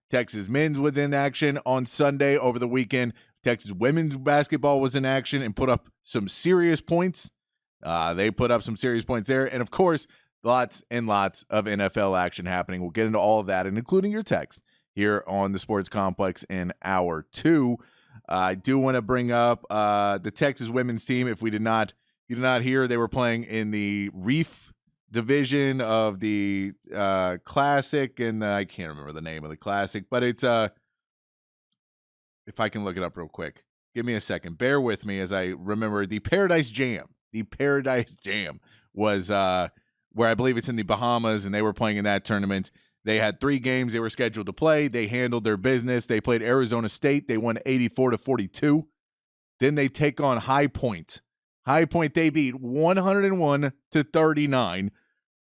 Texas men's was in action on Sunday over the weekend. Texas women's basketball was in action and put up some serious points. They put up some serious points there. And, of course, lots and lots of NFL action happening. We'll get into all of that, and including your text here on the Sports Complex in Hour 2. I do want to bring up the Texas women's team. If you did not hear, they were playing in the Reef division of the Classic, and I can't remember the name of the Classic, but it's if I can look it up real quick. Give me a second. Bear with me as I remember the Paradise Jam. The Paradise Jam was where I believe it's in the Bahamas, and they were playing in that tournament. They had 3 games they were scheduled to play. They handled their business. They played Arizona State. They won 84-42. Then they take on High Point. High Point, they beat 101-39.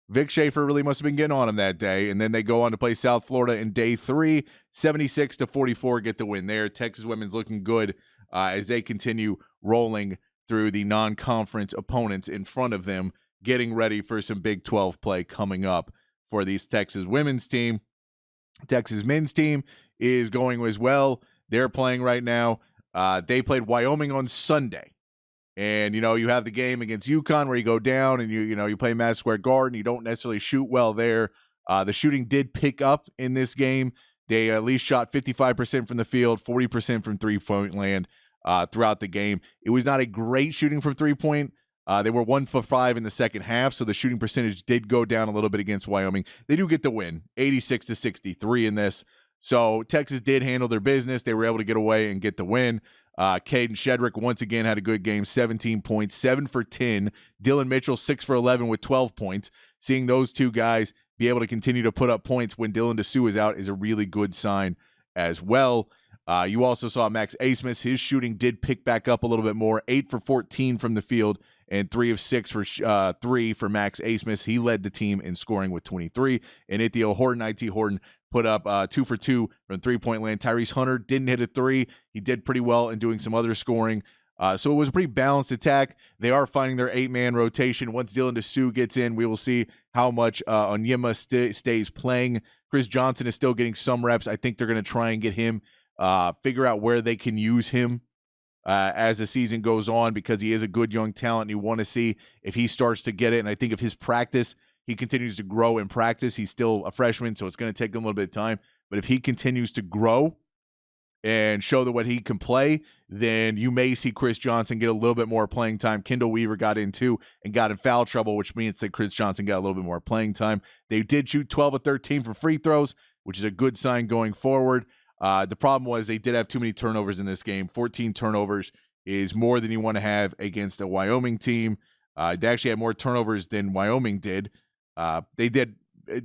Vic Schaefer really must have been getting on him that day. And then they go on to play South Florida in day 3, 76-44, get the win there. Texas women's looking good as they continue rolling through the non-conference opponents in front of them, getting ready for some Big 12 play coming up for these Texas women's team. Texas men's team is going as well. They're playing right now. They played Wyoming on Sunday. And, you have the game against UConn where you go down and you play Madison Square Garden. You don't necessarily shoot well there. The shooting did pick up in this game. They at least shot 55% from the field, 40% from three-point land throughout the game. It was not a great shooting from three-point. They were 1 for 5 in the second half, so the shooting percentage did go down a little bit against Wyoming. They do get the win, 86-63 in this. So Texas did handle their business. They were able to get away and get the win. Caden Shedrick once again had a good game, 17 points, 7 for 10. Dylan Mitchell, 6 for 11 with 12 points. Seeing those two guys be able to continue to put up points when Dylan DeSue is out is a really good sign as well. You also saw Max Asmus. His shooting did pick back up a little bit more, 8 for 14 from the field and 3 of 6 for 3 for Max Asmus. He led the team in scoring with 23. And Ithiel Horton, IT Horton, put up 2 for 2 from three-point land. Tyrese Hunter didn't hit a 3. He did pretty well in doing some other scoring. So it was a pretty balanced attack. They are finding their 8-man rotation. Once Dylan DeSue gets in, we will see how much Onyema stays playing. Chris Johnson is still getting some reps. I think they're going to try and get him, figure out where they can use him as the season goes on, because he is a good young talent, and you want to see if he starts to get it. And I think if his practice, he continues to grow in practice. He's still a freshman, so it's going to take him a little bit of time. But if he continues to grow and show that what he can play, then you may see Chris Johnson get a little bit more playing time. Kendall Weaver got in too and got in foul trouble, which means that Chris Johnson got a little bit more playing time. They did shoot 12 of 13 for free throws, which is a good sign going forward. The problem was they did have too many turnovers in this game. 14 turnovers is more than you want to have against a Wyoming team. They actually had more turnovers than Wyoming did.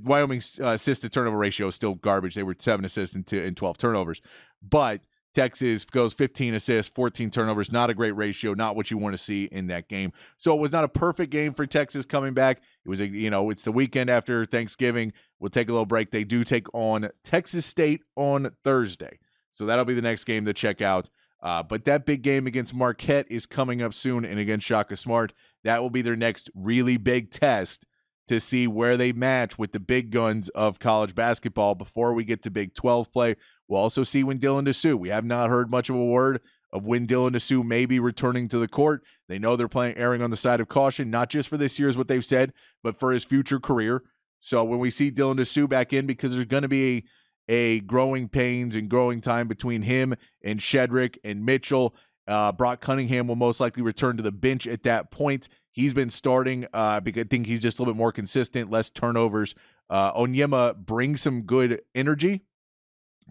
Wyoming's assist-to-turnover ratio is still garbage. They were 7 assists and 12 turnovers. But Texas goes 15 assists, 14 turnovers. Not a great ratio, not what you want to see in that game. So it was not a perfect game for Texas coming back. It was, it's the weekend after Thanksgiving. We'll take a little break. They do take on Texas State on Thursday. So that'll be the next game to check out. But that big game against Marquette is coming up soon, and against Shaka Smart. That will be their next really big test to see where they match with the big guns of college basketball before we get to Big 12 play. We'll also see when Dylan DeSue. We have not heard much of a word of when Dylan DeSue may be returning to the court. They know they're erring on the side of caution, not just for this year is what they've said, but for his future career. So when we see Dylan DeSue back in, because there's going to be a growing pains and growing time between him and Shedrick and Mitchell. Brock Cunningham will most likely return to the bench at that point. He's been starting because I think he's just a little bit more consistent, less turnovers. Onyema brings some good energy,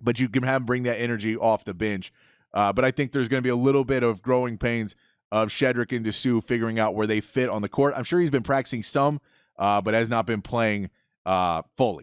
but you can have him bring that energy off the bench. But I think there's going to be a little bit of growing pains of Shedrick and DeSue figuring out where they fit on the court. I'm sure he's been practicing some, but has not been playing fully.